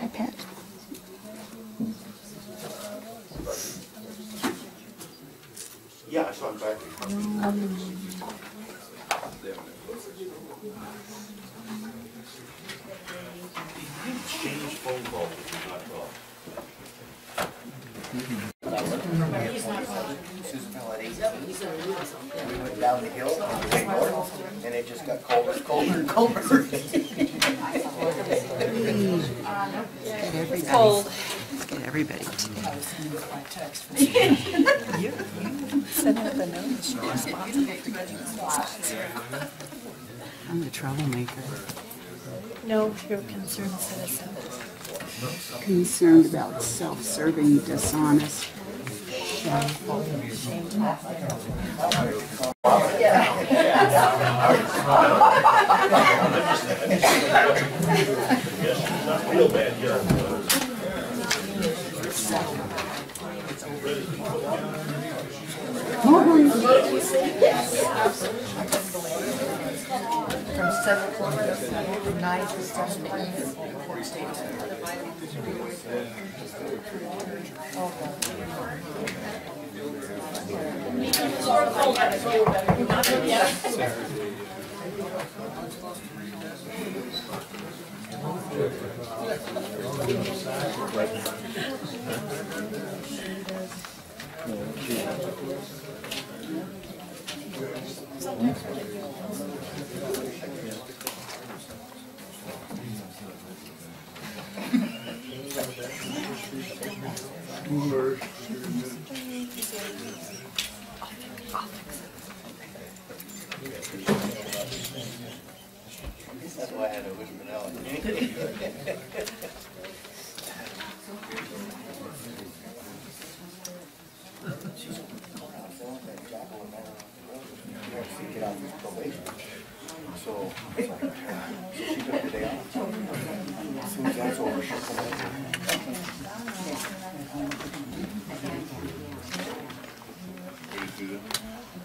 iPad. Yeah, I saw him back. Change phone call, not call. We went down the hill and it just got colder and colder and colder. It's cold. Get everybody today. You send out the notice. You're responsible for getting responses. I'm the troublemaker. No, you're a concerned citizen. Concerned about self-serving, dishonest. Shameful. Real bad, yeah. From 7 o'clock to 9 to 7 a.m. Court states. That's why I had to whisper now. Get out of his probation. So she took the day off. As soon as that's over, she'll come over.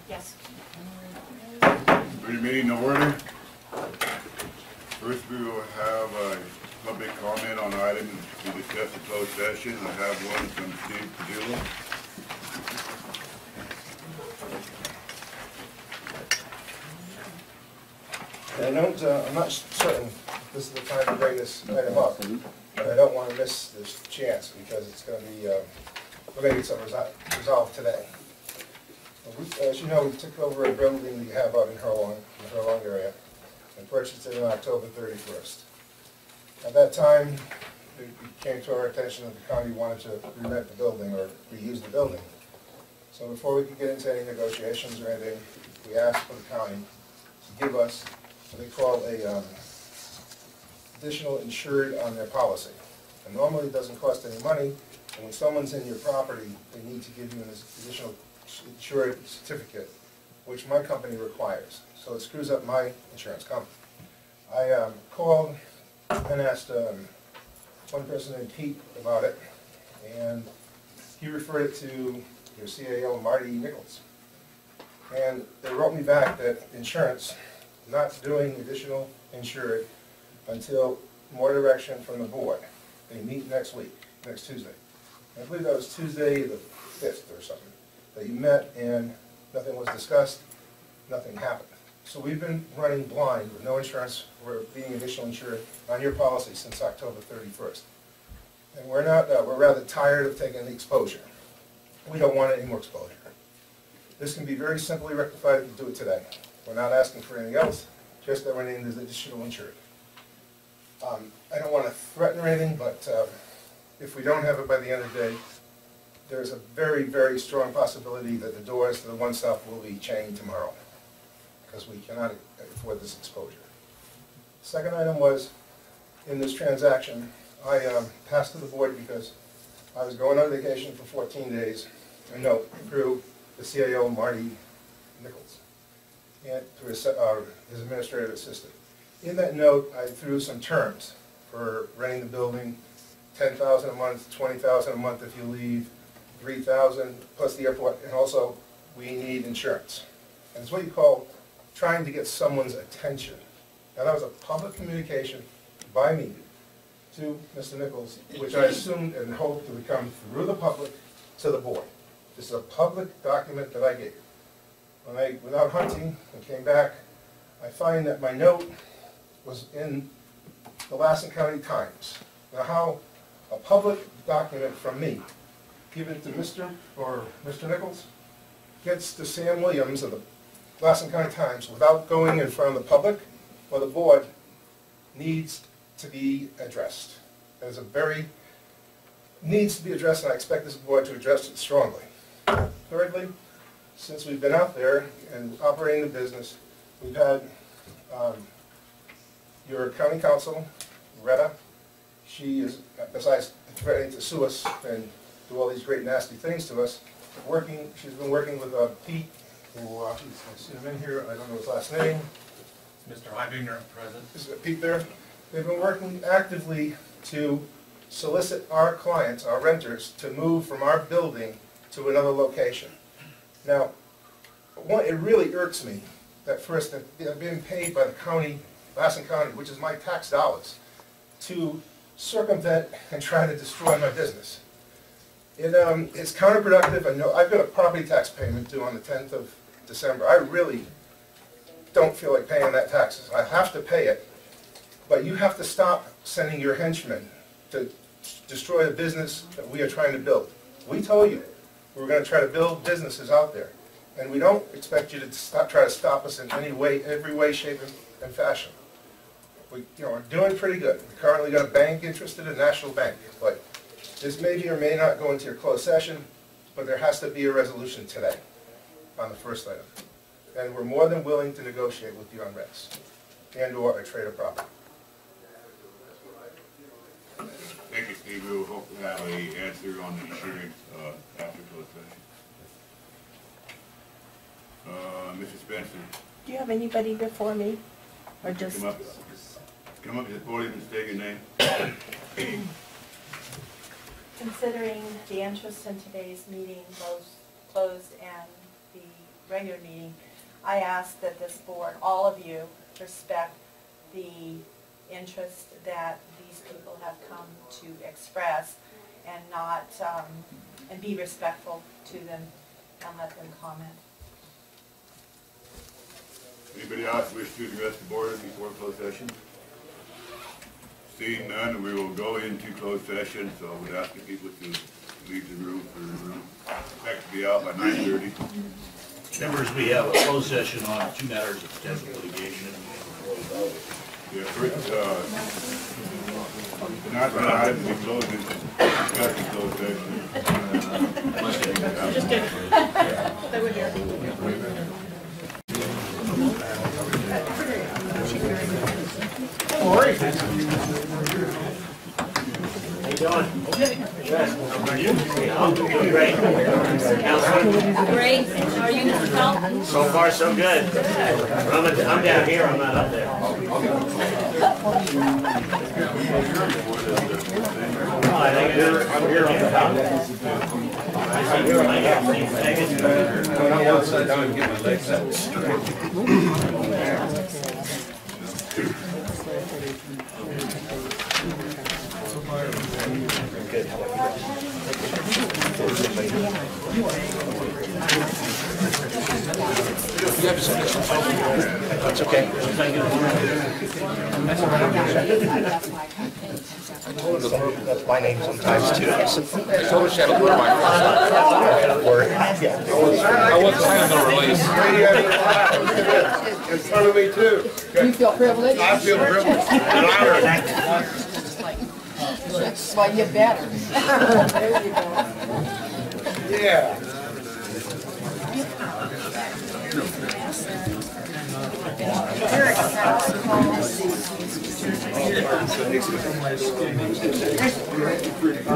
Yes. Your meeting in order. First, we will have a public comment on items to discuss in closed session. I have one from Steve Padula. I'm not certain this is the time to bring this item up, but I don't want to miss this chance because it's going to be, we're going to get something resolved today. As you know, we took over a building we have out in the Hurlong area, and purchased it on October 31st. At that time, it came to our attention that the county wanted to re-rent the building or reuse the building. So before we could get into any negotiations or anything, we asked for the county to give us what they call a additional insured on their policy. And normally it doesn't cost any money, and when someone's in your property, they need to give you an additional insured certificate, which my company requires. So it screws up my insurance company. I called and asked one person named Pete about it, and he referred it to your CAO, Marty Nichols. And they wrote me back that insurance not doing additional insured until more direction from the board. They meet next week, next Tuesday. I believe that was Tuesday the 5th or something. They met and nothing was discussed, nothing happened. So we've been running blind with no insurance or being additional insured on your policy since October 31st. And we're rather tired of taking the exposure. We don't want any more exposure. This can be very simply rectified if you do it today. We're not asking for anything else, just that we're named as additional insured. I don't want to threaten or anything, but if we don't have it by the end of the day, there's a very, very strong possibility that the doors to the one stop will be chained tomorrow. because we cannot afford this exposure. Second item was, in this transaction, I passed to the board because I was going on vacation for 14 days, a note through the CAO, Marty Nichols, and through his administrative assistant. In that note, I threw some terms for renting the building, $10,000 a month, $20,000 a month if you leave, $3,000 plus the airport, and also we need insurance. And it's what you call trying to get someone's attention. Now that was a public communication by me to Mr. Nichols, which I assumed and hoped would come through the public to the board. This is a public document that I gave. When I went out hunting and came back, I find that my note was in the Lassen County Times. Now how a public document from me, given to Mr. Nichols, gets to Sam Williams of the Lassen County Times without going in front of the public or the board needs to be addressed. That is needs to be addressed, and I expect this board to address it strongly. Thirdly, since we've been out there and operating the business, we've had your county council, Retta. She is, besides threatening to sue us and do all these great nasty things to us, she's been working with Pete, who, I see him in here, I don't know his last name. Mr. Heibinger, present. Is Pete there? They've been working actively to solicit our clients, our renters, to move from our building to another location. Now, it really irks me that first that they're being paid by the county, Lassen County, which is my tax dollars, to circumvent and try to destroy my business. It's counterproductive. I know I've got a property tax payment due on the 10th of December. I really don't feel like paying that taxes. I have to pay it, but you have to stop sending your henchmen to destroy the business that we are trying to build. We told you we were going to try to build businesses out there, and we don't expect you to try to stop us in any way, every way, shape, and fashion. We're doing pretty good. We currently got a bank interested in National Bank, but this may be or may not go into your closed session, but there has to be a resolution today on the first item. And we're more than willing to negotiate with you on rents and/or a trade of property. Thank you, Steve. We will hope to have an answer on the insurance after closed session. Mrs. Spencer, Do you have anybody before me? Or just? come up to the podium and state your name. Considering the interest in today's meeting, both closed and the regular meeting, I ask that this board, all of you, respect the interest that these people have come to express and not, and be respectful to them and let them comment. Anybody else wish to address the board before closed session? Seeing none, we will go into closed session, so I would ask the people to leave the room for the room. Expect to be out by 9:30. Members, we have a closed session on 2 matters of potential litigation. Yeah, first, not the item we closed in, discussing closed session. Just kidding. They were here. How you doing? Okay. Good. How are you? I'm doing great. Counselor? Great. How are you, Mr. Felt? So far, so good. I'm down here. I'm not up there. Oh, I think I'm here on the top. I see my everything. I want to sit down and get my legs up. That's okay. That's my name sometimes too. So much had a little my I wasn't signing the release. In front of me too. You feel privileged? I feel privileged and honored. That's why you better. There you go. Yeah.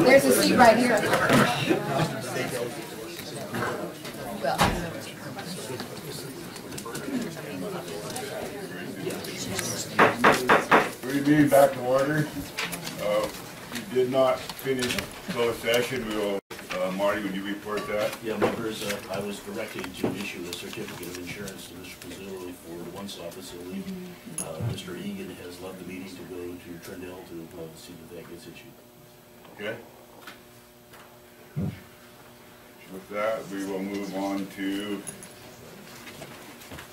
There's a seat right here. Meeting back to order. We did not finish closed session. We will, Marty, would you report that? Yeah, members, I was directed to issue a certificate of insurance to Mr. Pizzulli for the one-stop facility. Mr. Egan has left the meeting to go to Trendell to see that that gets issued. Okay. With that, we will move on to,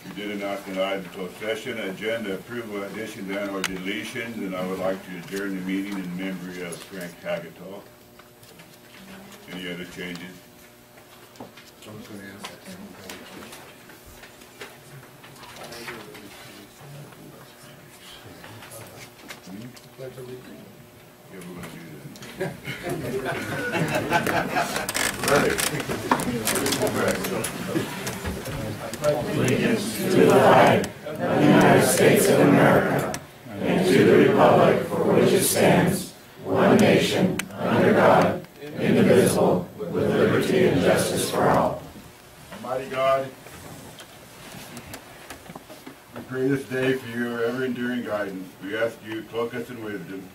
we did announce an item closed session, agenda approval, additions and or deletions, and I would like to adjourn the meeting in memory of Frank Hagatall. Any other changes? Yeah, we're gonna do that. Allegiance to the flag of the United States of America and to the republic for which it stands, one nation, under God, indivisible, with liberty and justice for all. Almighty God, we pray this day for your ever-enduring guidance. We ask you, cloak us in wisdom,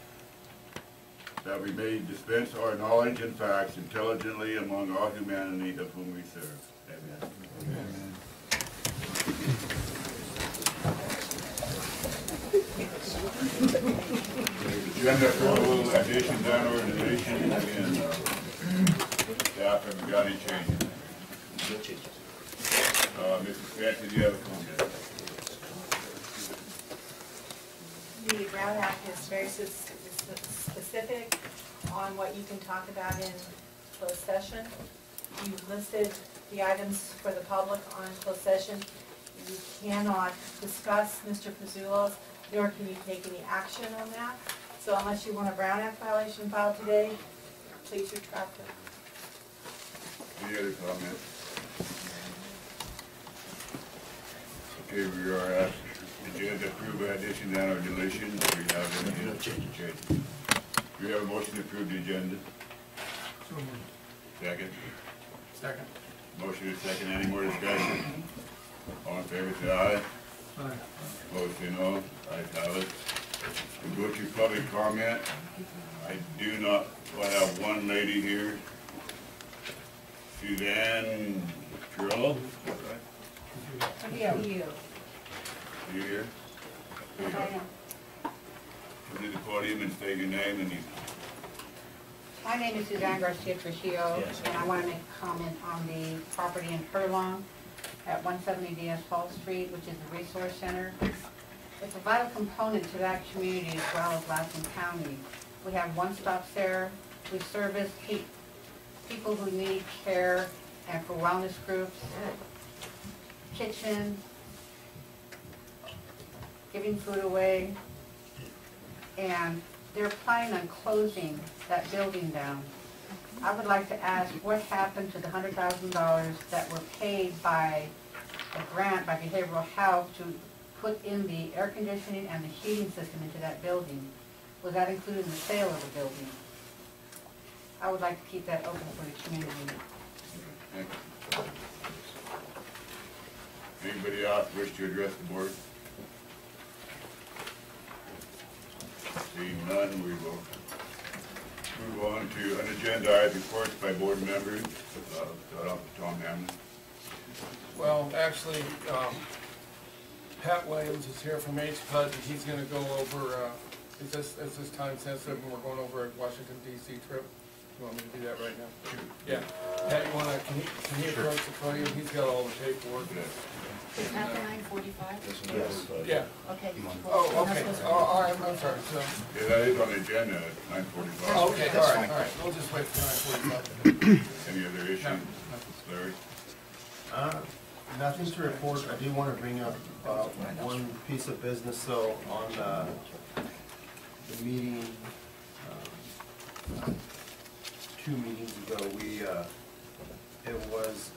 that we may dispense our knowledge and facts intelligently among all humanity of whom we serve. Amen. Amen. Agenda approval, additions and organizations, and staff, have we got any changes? No changes. Mrs. Stanton, do you have a comment? The Brown Act is very specific on what you can talk about in closed session. You've listed the items for the public on closed session. You cannot discuss Mr. Pizzullo's, nor can you take any action on that. So unless you want a Brown Act violation filed today, please retract it. Any other comments? Okay, we are at agenda approve addition and or deletion. Do we have any No changes. changes? Do we have a motion to approve the agenda? Second? Second. Motion is second. Any more discussion? All in favor, say aye. Aye. Opposed, say no. Ayes have it. We go to public comment. I do not, I have one lady here. Suzanne Trillo. Yeah, you. Are you here? Here you go. Come to the podium and state your name and you. My name is Suzanne Garcia Trujillo, and I want to make a comment on the property in Furlong at 170 DS Fall Street, which is the Resource Center. It's a vital component to that community as well as Lassen County. We have one-stop there. We service people who need care and for wellness groups, kitchen, giving food away, and they're planning on closing that building down. I would like to ask what happened to the $100,000 that were paid by a grant by behavioral health to put in the air conditioning and the heating system into that building? Was that included in the sale of the building? I would like to keep that open for the community. Thank you. Anybody else wish to address the board? Seeing none, we will move on to unagendized reports by board members. Start off with Tom Hammond. Well, actually, Pat Williams is here from HPUD, and he's going to go over, is this time sensitive when we're going over a Washington DC trip? You want me to do that right now? Yeah. Pat, you want to, can he approach the podium? He's got all the paperwork. Is that the 9:45? Yes. Yeah. Okay. Oh, okay. All right, I'm sorry. So, Yeah, that is on the agenda at 9:45. oh, okay, all right. We'll just wait for 9:45. Any other issues? Larry? Nothing to report. I do want to bring up one piece of business. So on the meeting, 2 meetings ago, we It was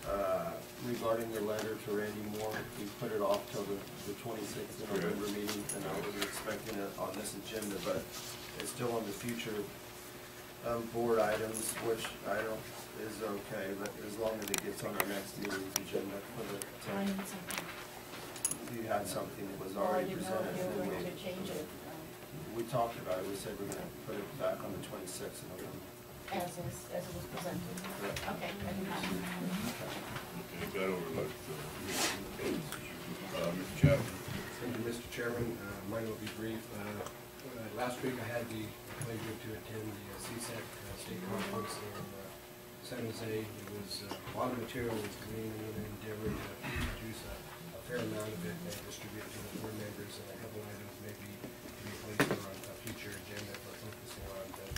regarding the letter to Randy Moore. We put it off till the 26th of November meeting, and I was expecting it on this agenda, but it's still on the future board items, which I don't, is okay, but as long as it gets on our next meeting's agenda for the, you had something that was already presented. We talked about it, we said we're gonna put it back on the 26th of November. As it was presented. Okay. Okay, that overlooks, Mr. Chapman. Thank you, Mr. Chairman. Mine will be brief. Last week I had the pleasure to attend the CSEC state conference in San Jose. It was a lot of material was gleaned and an endeavor to produce a fair amount of it and distribute to the board members, and a couple items maybe to be placed on a future agenda for focusing on. But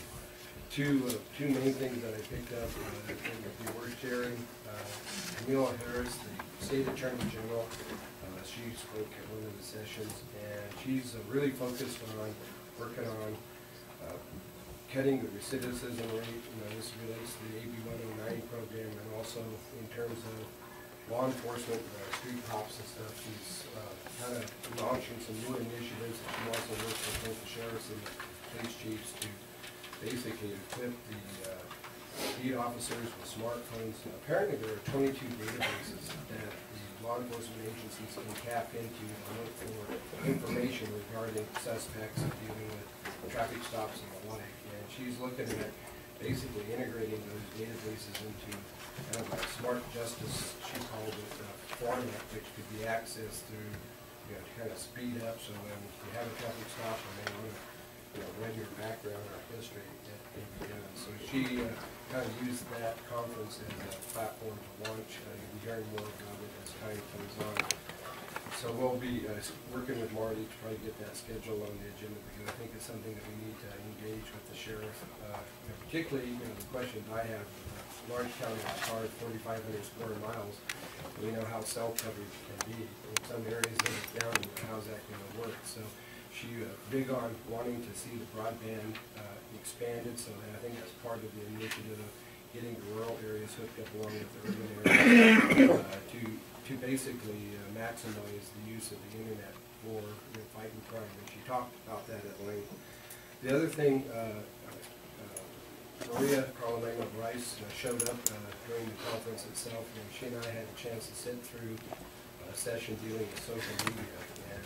two main things that I picked up in the word sharing. Camille Harris, the State Attorney General, she spoke at one of the sessions, and she's really focused on working on cutting the recidivism rate. This relates to the AB 109 program, and also in terms of law enforcement, street cops and stuff. She's kind of launching some new initiatives. She also works with both the sheriffs and the police chiefs to basically equip the beat officers with smartphones. Apparently there are 22 databases that the law enforcement agencies can tap into and look for information regarding suspects and dealing with traffic stops and the like. And she's looking at basically integrating those databases into kind of a smart justice, she called it, format, which could be accessed through, to kind of speed up, so when you have a traffic stop and they want to, run your background or history, that can be done. So she kind of used that conference as a platform to launch. You'll be hearing more about it as time comes on. So we'll be working with Marty to try to get that schedule on the agenda, because I think it's something that we need to engage with the sheriff. Particularly, the questions I have, large county like ours, 4,500 square miles, we know how cell coverage can be. In some areas that are down, how's that going to work? So she big on wanting to see the broadband expanded, so I think that's part of the initiative of getting the rural areas hooked up along with the urban areas to basically maximize the use of the internet for fighting crime. And she talked about that at length. The other thing, Maria Carolina Bryce showed up during the conference itself, and she and I had a chance to sit through a session dealing with social media. And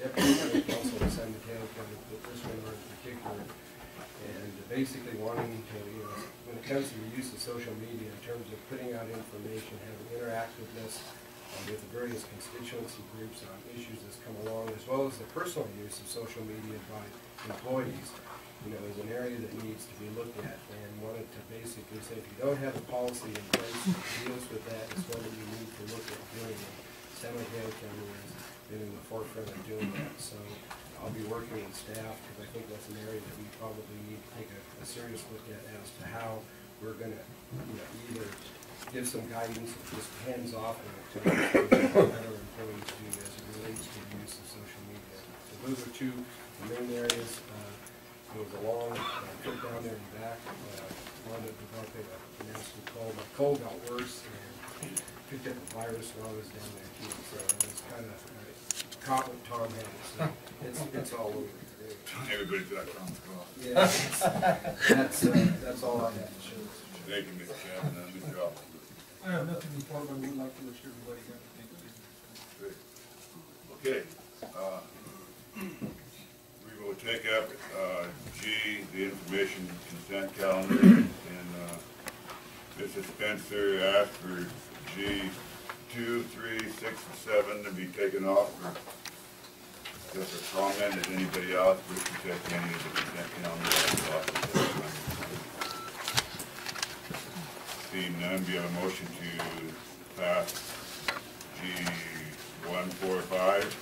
the deputy counsel in San Mateo County put this one on in particular, and basically wanting to, when it comes to the use of social media in terms of putting out information, having interactiveness with the various constituency groups on issues that's come along, as well as the personal use of social media by employees, is an area that needs to be looked at, and wanted to basically say if you don't have a policy in place that deals with that, it's one that you need to look at doing. San Mateo County has been in the forefront of doing that, so I'll be working with staff, because I think that's an area that we probably need to take a serious look at as to how we're going to either give some guidance or just hands off on it to what our employees do as it relates to the use of social media. So those are two main areas. It was a long trip down there and back. Wound up developing a nasty cold. My cold got worse, and picked up a virus while I was down there too. So it was kind of caught what Tom had. So it's all over. Everybody's got common cause. Yeah, that's all I have to show. Thank you, Mr. Chapman, and Mr. Officer. I have nothing to report, but I would like to wish everybody good. Okay. We will take up G, the information consent calendar, and Mrs. Spencer asked for G 2, 3, 6, and 7 to be taken off for just a comment. Does anybody else wish to take any of the consent calendar off? Seeing none, do you have a motion to pass G 1, 4, 5?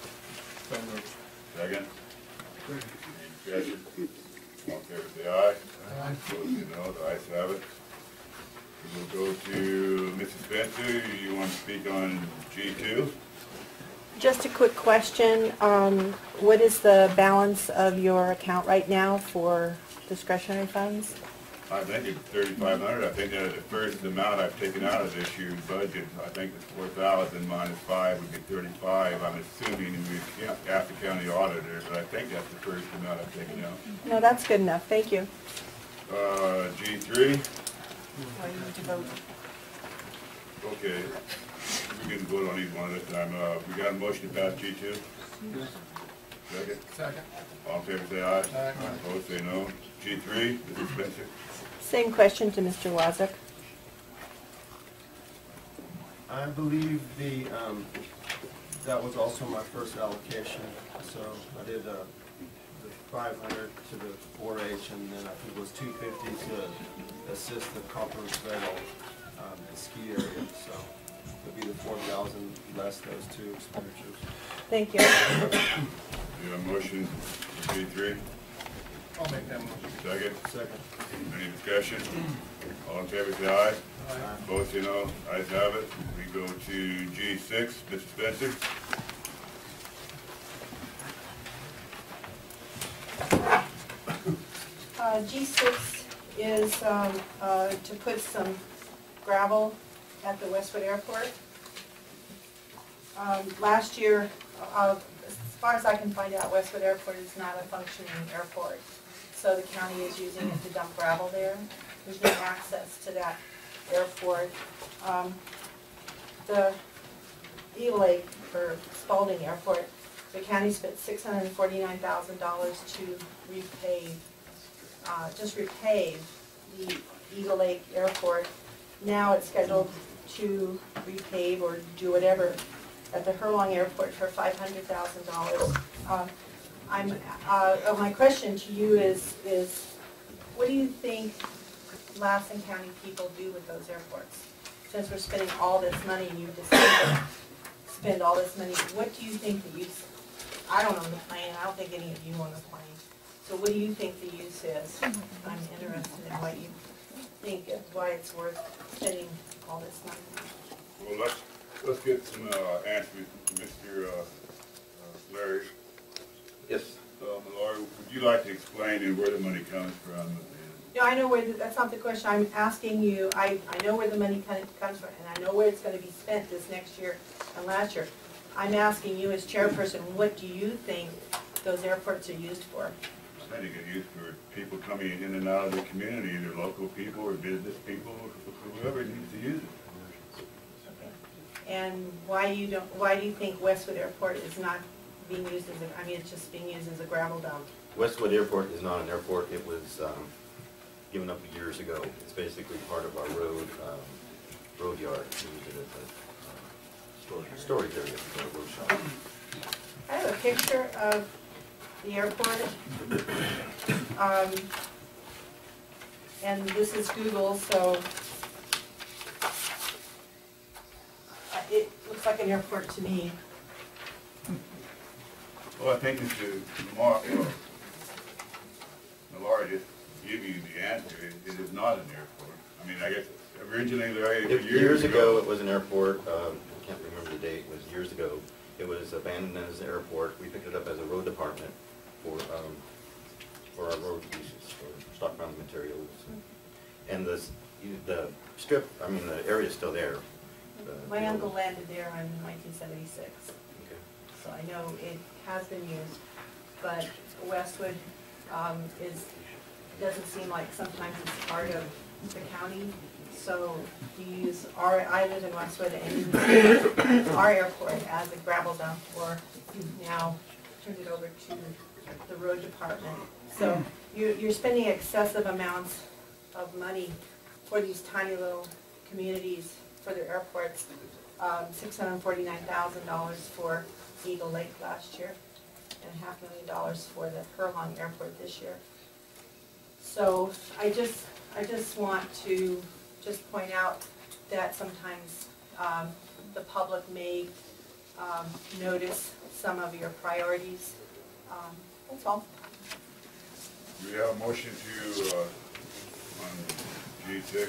Second? Any discussion? All in favor, say aye. Aye. Opposed, say no. The ayes have it. We will go to Mrs. Spencer. You want to speak on G2? Just a quick question. What is the balance of your account right now for discretionary funds? I think it's 3,500. I think that the first amount I've taken out of this year's budget, I think it's 4,000 minus 5 would be 35. I'm assuming we can't ask the county auditor, but I think that's the first amount I've taken out. No, that's good enough, thank you. G3, Oh, you need to vote. okay. We can vote on each one at a time. We got a motion to pass G2? Second? Second. All in favor say aye. Aye. Opposed say no. G3, Mrs. Spencer? Same question to Mr. Wozak. I believe that was also my first allocation, so I did the 500 to the 4-H, and then I think it was 250 to assist the Copper Trail ski area, so it'd be the 4,000 less those two expenditures. Thank you. You have a motion for G3? I'll make that motion. Second? Second. Any discussion? All in favor say aye. Aye. Opposed say no. Ayes have it. We go to G6, Mrs. Spencer? G6 is to put some gravel at the Westwood Airport. Last year, as far as I can find out, Westwood Airport is not a functioning airport. So the county is using it to dump gravel there. There's no access to that airport. The Eagle Lake, or Spalding Airport, the county spent $649,000 to repave, just repave the Eagle Lake Airport. Now it's scheduled to repave or do whatever at the Hurlong Airport for $500,000. My question to you is what do you think Lassen County people do with those airports? Since we're spending all this money and you've decided to spend all this money, what do you think the use? I don't own the plane. I don't think any of you own the plane. So what do you think the use is? I'm interested in what you think of why it's worth spending all this money. Well, let's get some answers from Mr. Larry. Yes. Laura, would you like to explain where the money comes from? No, I know where, that's not the question. I'm asking you, I know where the money comes from, and I know where it's going to be spent this next year and last year. I'm asking you as chairperson, what do you think those airports are used for? I think it's used for people coming in and out of the community, either local people or business people, or whoever needs to use it. And why do you think Westwood Airport is not being used as a, I mean, it's just being used as a gravel dump? Westwood Airport is not an airport. It was given up years ago. It's basically part of our road yard. We used it as a storage area for a road shop. I have a picture of the airport. And this is Google, so it looks like an airport to me. Well, I think the largest give you the answer. It is not an airport. I mean, I guess originally, Larry, years ago it was an airport. I can't remember the date. It was years ago. It was abandoned as an airport. We picked it up as a road department for our road uses, for stockpiling materials. And the strip, I mean, the area is still there. My uncle landed there in 1976. Okay. So I know it has been used, but Westwood doesn't seem like sometimes it's part of the county. So you use I live in Westwood and use our airport as a gravel dump, or you've now turned it over to the road department. So you're spending excessive amounts of money for these tiny little communities for their airports. $649,000 for Eagle Lake last year, and $500,000 for the Hurlong Airport this year. So I just want to point out that sometimes the public may notice some of your priorities. That's all. we have a motion to on G6.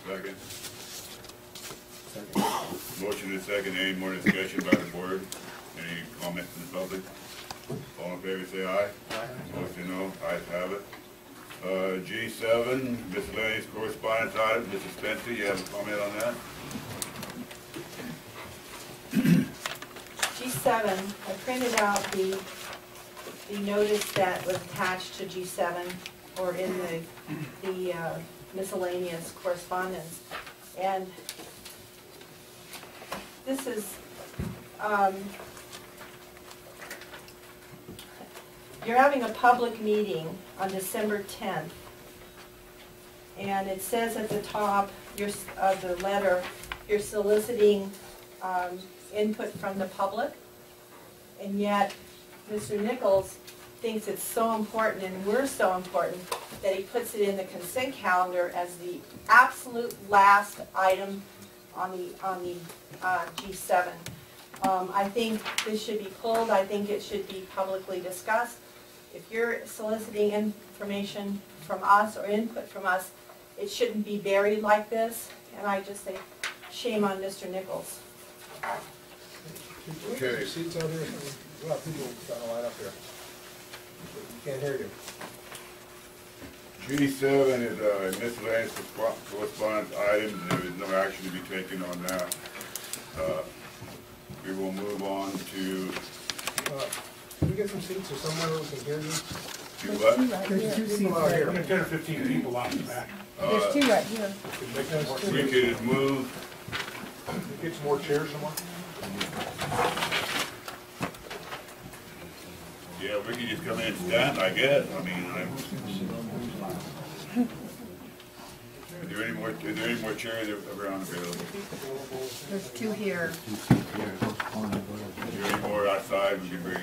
Second. Motion is second. Any more discussion by the board? Any comments from the public? All in favor, say aye. Opposed, say no. Ayes have it. G7, miscellaneous correspondence items. Mrs. Spencer, you have a comment on that? G7, I printed out the notice that was attached to G7 or in the miscellaneous correspondence. And this is, you're having a public meeting on December 10th. And it says at the top of the letter, you're soliciting input from the public. And yet, Mr. Nichols thinks it's so important, and we're so important, that he puts it in the consent calendar as the absolute last item on the G7. I think this should be pulled. I think it should be publicly discussed. If you're soliciting information from us or input from us, it shouldn't be buried like this. And I just say, shame on Mr. Nichols. Okay. Seats out here. A lot of people trying to line up here. Can't hear you. G7 is miscellaneous correspondence items, and there is no action to be taken on that. We will move on to... Can we get some seats or somewhere we can hear you? Do what? There's 2 seats out here. 10 or 15 people out the back. There's 2 right here. We could move... Get some more chairs somewhere? Yeah, we could just come in and stand, I guess. I mean, Is there any more chairs around available? There's 2 here. Is there any more outside we can bring in?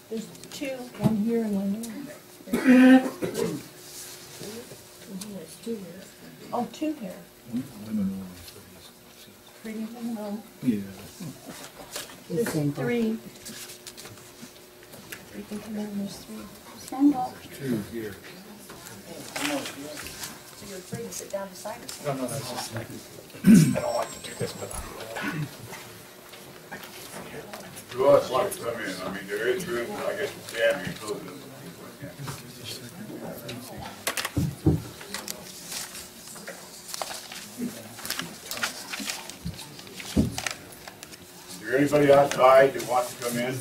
There's 2. One here and one there. There's 2 here. Oh, 2 here. Pretty minimum. Yeah. There's 3. You can come in, there's 3. Stand up. 2 here. So you're afraid to sit down beside us? No, that's just like, I don't like to do this, but To us, like, come in. I mean, there is room, I guess, to stand here close to Is there anybody outside that wants to come in? There's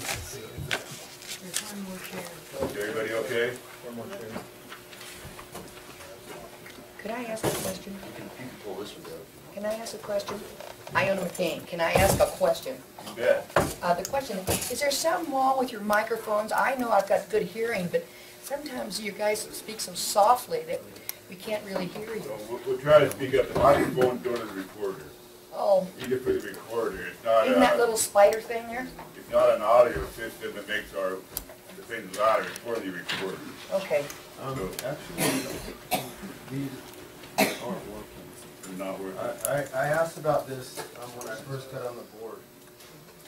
1 more chair. Is everybody okay? one more chair. Could I ask a question? You can pull this one out. Can I ask a question? I own a McCain. Can I ask a question? You bet. The question is there something wrong with your microphones? I know I've got good hearing, but sometimes you guys speak so softly that we can't really hear you. So we'll try to speak up. The microphone's going to the recorder. Oh, Either for the recorder. It's not isn't that little spider thing there? It's not an audio system that makes the things louder. It's for the recorder. Okay. Actually, these aren't working. It's not working. I asked about this when I first got on the board,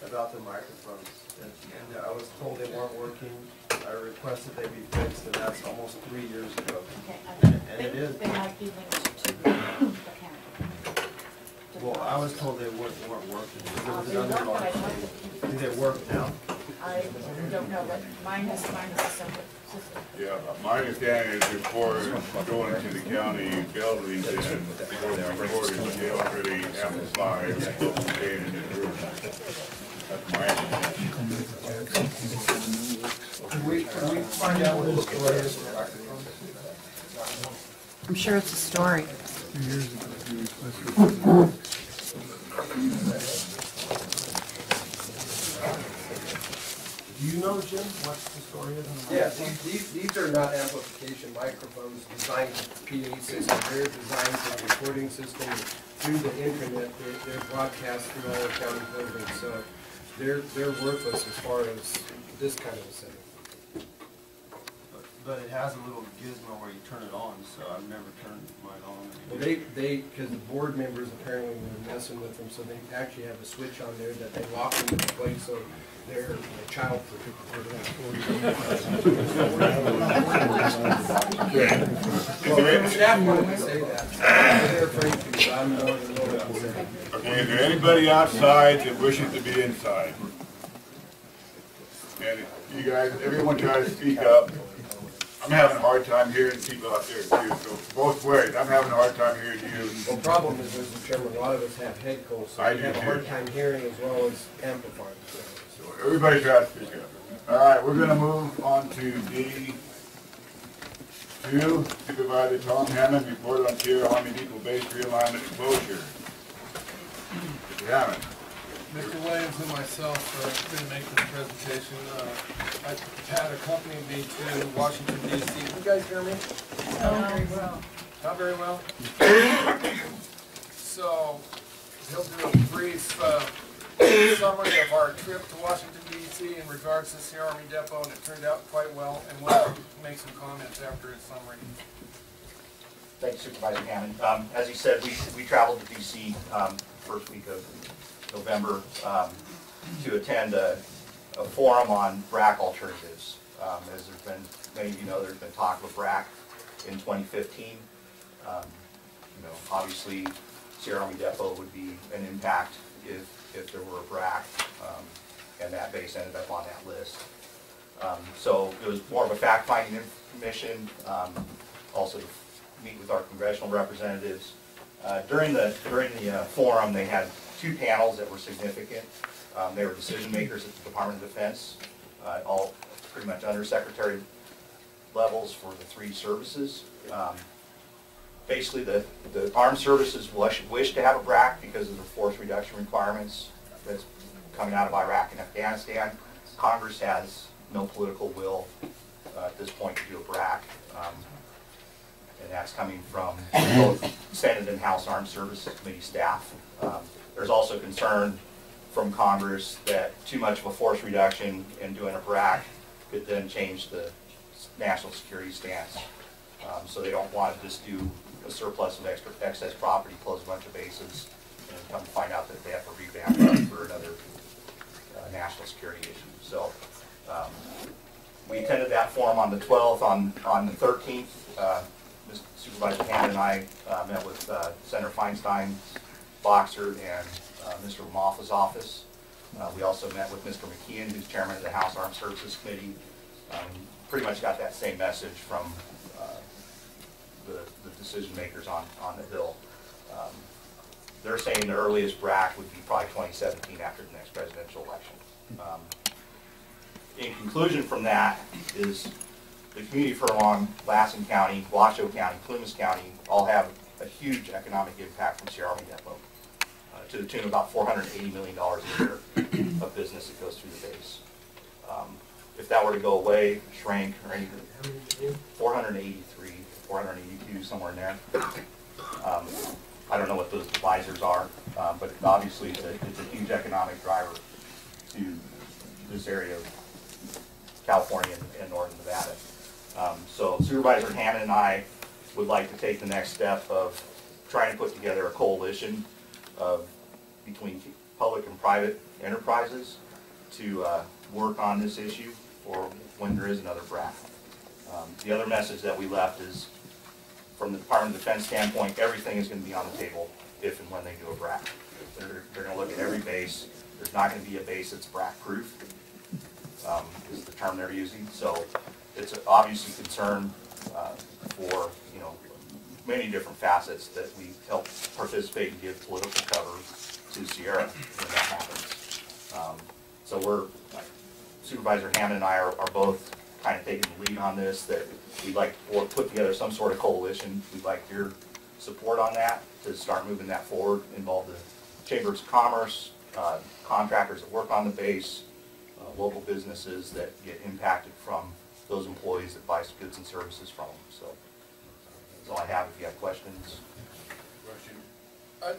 about the microphones, and I was told they weren't working. I requested they be fixed, and that's almost 3 years ago. Okay, I And it is. They might be linked to the camera. Well, I was told they weren't working. There was They another work, but I launch. don't think- Do they work now? I don't know, but mine is a separate system. Yeah, my understanding is before going to the county buildings and before the recorders, they don't really amplify what's contained in the room. That's my understanding. Can we find out what the story is for microphones? I'm sure it's a story. Do you know, Jim, what the story is? Yeah, these are not amplification microphones designed for PA system. They're designed for the recording system through the internet. They're broadcast through all the county buildings, so they're worthless as far as this kind of a setting. But it has a little gizmo where you turn it on, so I've never turned mine on. Well, because the board members apparently were messing with them, so they actually have a switch on there that they lock into place, so they're childproof. there, Staff wanted to say that. They're afraid to, but I'm more than willing to say. okay, is there anybody outside that wishes to be inside? And you guys, everyone try to speak up. I'm having a hard time hearing people out there too, so both ways, I'm having a hard time hearing you. The problem is, Mr. Chairman, a lot of us have head colds, so I we do have a too. hard time hearing as well as amplifying. So everybody try to speak up. All right, we're gonna move on to D2. Supervisor Tom Hammond, report on Sierra Army Depot Base realignment closure. Mr. Hammond. Mr. Williams and myself are going to make this presentation. Pat accompanied me to Washington, D.C. Can you guys hear me? Not very well. Not very well? So, he'll do a brief summary of our trip to Washington, D.C. in regards to Sierra Army Depot, and it turned out quite well, and we'll make some comments after his summary. Thanks, Supervisor Hammond. As he said, we traveled to D.C. First week of November to attend a forum on BRAC alternatives. As there's been, many of you know, there's been talk of BRAC in 2015. Obviously, Sierra Army Depot would be an impact if there were a BRAC, and that base ended up on that list. So it was more of a fact-finding mission, also to meet with our congressional representatives. During the forum, they had two panels that were significant. They were decision makers at the Department of Defense, all pretty much undersecretary levels for the three services. Basically, the armed services wish to have a BRAC because of the force reduction requirements that's coming out of Iraq and Afghanistan. Congress has no political will at this point to do a BRAC. And that's coming from both Senate and House Armed Services Committee staff. There's also concern from Congress that too much of a force reduction in doing a BRAC could then change the national security stance. So they don't want to just do a surplus of excess property, close a bunch of bases, and come to find out that they have to revamp for another national security issue. So we attended that forum on the 12th. On the 13th, Supervisor Hammond and I met with Senator Feinstein, Boxer, and Mr. Moffa's office. We also met with Mr. McKeon, who's chairman of the House Armed Services Committee. Pretty much got that same message from the decision makers on the Hill. They're saying the earliest BRAC would be probably 2017 after the next presidential election. In conclusion from that is the community along Lassen County, Washoe County, Plumas County all have a huge economic impact from Sierra Army Depot to the tune of about $480 million a year of business that goes through the base. If that were to go away, shrink, or anything, 483, 482, somewhere in there. I don't know what those divisors are, but obviously it's a huge economic driver to this area of California and northern Nevada. So Supervisor Hammond and I would like to take the next step of trying to put together a coalition between public and private enterprises to work on this issue for when there is another BRAC. The other message that we left is, from the Department of Defense standpoint, everything is going to be on the table if and when they do a BRAC. They're going to look at every base. There's not going to be a base that's BRAC-proof, is the term they're using. So it's obviously concern for many different facets that we help participate and give political cover to Sierra when that happens. So Supervisor Hammond and I are both kind of taking the lead on this, that we'd like to put together some sort of coalition. We'd like your support on that to start moving that forward, involve the Chambers of Commerce, contractors that work on the base, local businesses that get impacted from those employees that buy goods and services from them. So that's all I have. If you have questions.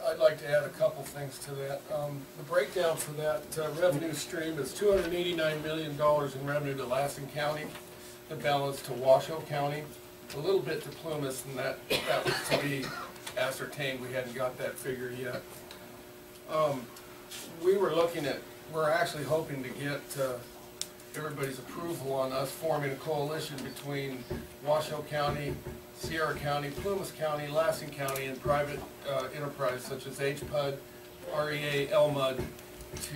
I'd like to add a couple things to that. The breakdown for that revenue stream is $289 million in revenue to Lassen County, the balance to Washoe County, a little bit to Plumas, and that was to be ascertained. We hadn't got that figure yet. We're actually hoping to get everybody's approval on us forming a coalition between Washoe County, Sierra County, Plumas County, Lassen County, and private enterprise such as HPUD, REA, LMUD,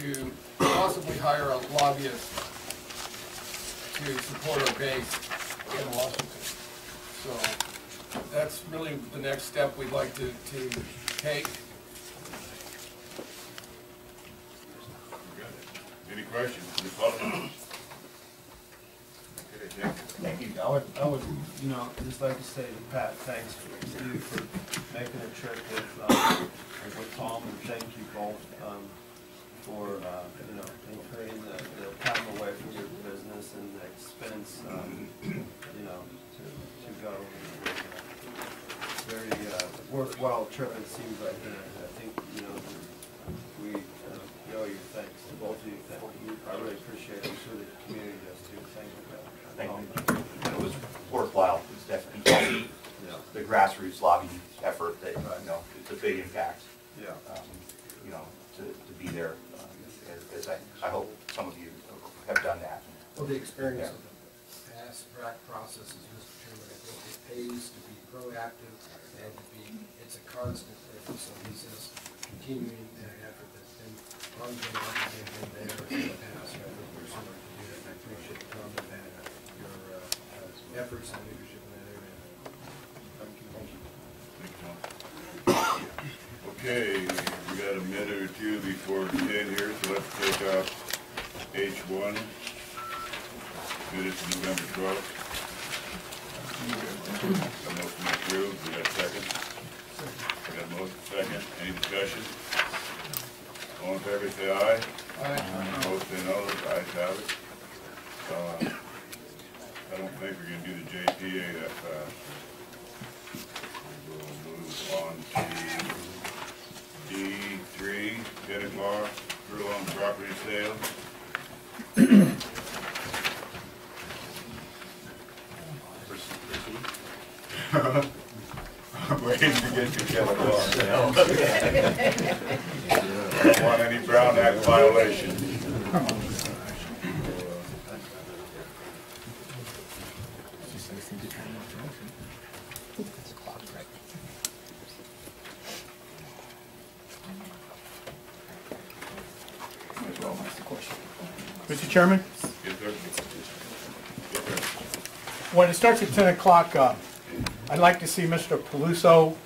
to possibly hire a lobbyist to support our base in Washington. So that's really the next step we'd like to take. Any questions? Any follow-ups? Okay, thank you. I would, you know, just like to say to Pat, thanks to you for making a trip with Tom, and thank you both for, you know, incurring the time away from your business and the expense, you know, to go. Very worthwhile trip, it seems like. I think, you know, we owe you thanks to both of you. Thank you. I really appreciate it. I'm sure the community does too. Thank you. Thank you. It was worthwhile. It's definitely the grassroots lobbying effort that, you know, it's a big impact. Yeah. You know, to be there, as I hope some of you have done that. Well, the experience of the past processes, Mr. Chairman, I think it pays to be proactive and to be, it's a constant effort. So this is continuing that effort that's been ongoing there in the past. I think we're similar to do that. I appreciate Tom and Pat, your efforts and leadership in that area. Thank you. Thank you. Okay, we got a minute or two before 10 here, so let's take out H1. Minutes November 12th. A motion approved. We got a second. We got a motion second. Any discussion? All in favor say aye. Aye. Opposed say no. The ayes have it. I don't think we're going to do the JPA that fast. We'll move on to D3, 10 o'clock, furlong property sale. I'm waiting to get to 10 o'clock. I don't want any Brown Act violations. Mr. Chairman, Yes, sir. Yes, sir. when it starts at 10 o'clock, I'd like to see Mr. Peluso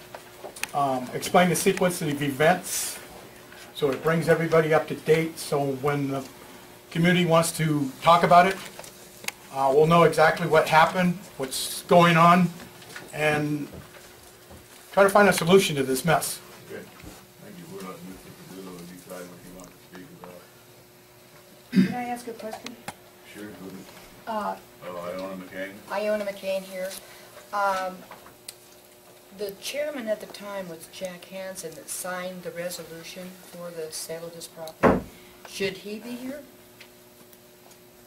explain the sequence of events so it brings everybody up to date, so when the community wants to talk about it, we'll know exactly what happened, what's going on, and try to find a solution to this mess. Okay. Thank you. We'll let Mr. Padillo decide what he wants to speak about. Can I ask a question? Sure, go Uh, ahead. Iona McCain? Iona McCain here. The chairman at the time was Jack Hansen that signed the resolution for the sale of this property. Should he be here?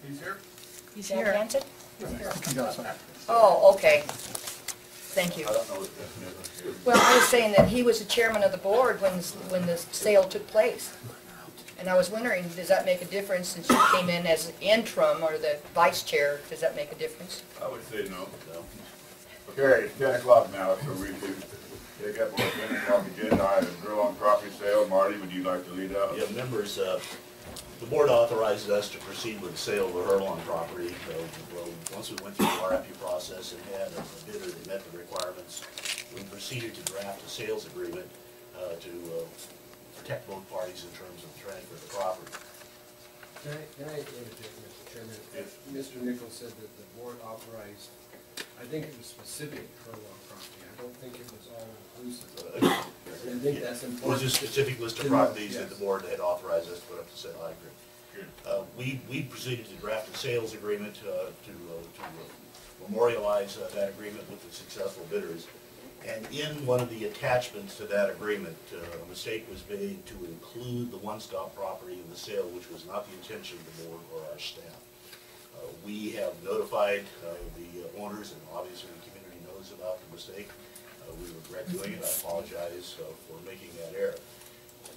He's here? He's Jack Hansen? Oh, okay. Thank you. I don't know what that is. Well, I was saying that he was the chairman of the board when the sale took place. And I was wondering, does that make a difference since you came in as interim or the vice chair? Does that make a difference? I would say no. Okay, it's 10 o'clock now, so we can take up our 10 o'clock agenda item. Furlong property sale. Marty, would you like to lead out? Yeah, members, the board authorizes us to proceed with the sale of the Hurlong property. Well, once we went through the RFP process and had a bidder that met the requirements, we proceeded to draft a sales agreement to protect both parties in terms of the transfer of the property. Can I interject, Mr. Chairman? Mr. Nichols said that the board authorized, I think it was specific Furlong property. I don't think it was all inclusive. And I think that's important. It was a specific list of properties that the board had authorized us to put up for sale. I agree. We proceeded to draft a sales agreement to memorialize that agreement with the successful bidders. And in one of the attachments to that agreement, a mistake was made to include the one-stop property in the sale, which was not the intention of the board or our staff. We have notified the owners, and obviously the community knows about the mistake. We regret doing it. I apologize for making that error.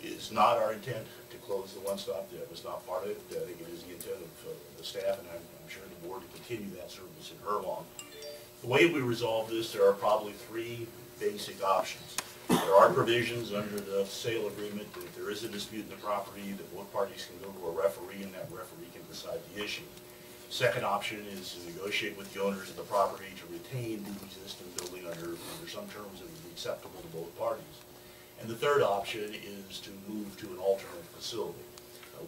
It is not our intent to close the one-stop. That was not part of it. I think it is the intent of the staff, and I'm sure the board to continue that service in her lawn. The way we resolve this, there are probably three basic options. There are provisions under the sale agreement that if there is a dispute in the property, that both parties can go to a referee, and that referee can decide the issue. Second option is to negotiate with the owners of the property to retain the existing building under some terms that would be acceptable to both parties. And the third option is to move to an alternate facility.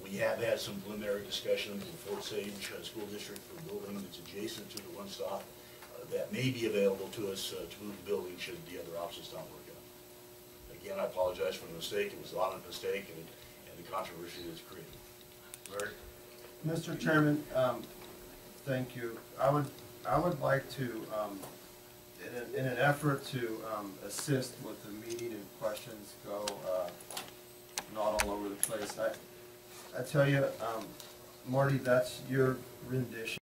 We have had some preliminary discussions in Fort Sage School District for a building that's adjacent to the one-stop that may be available to us to move the building should the other options not work out. Again, I apologize for the mistake. It was an honest mistake, and the controversy that's created. Larry? Mr. Chairman, thank you. I would like to, in an effort to assist with the meeting and questions go not all over the place. I tell you, Marty, that's your rendition.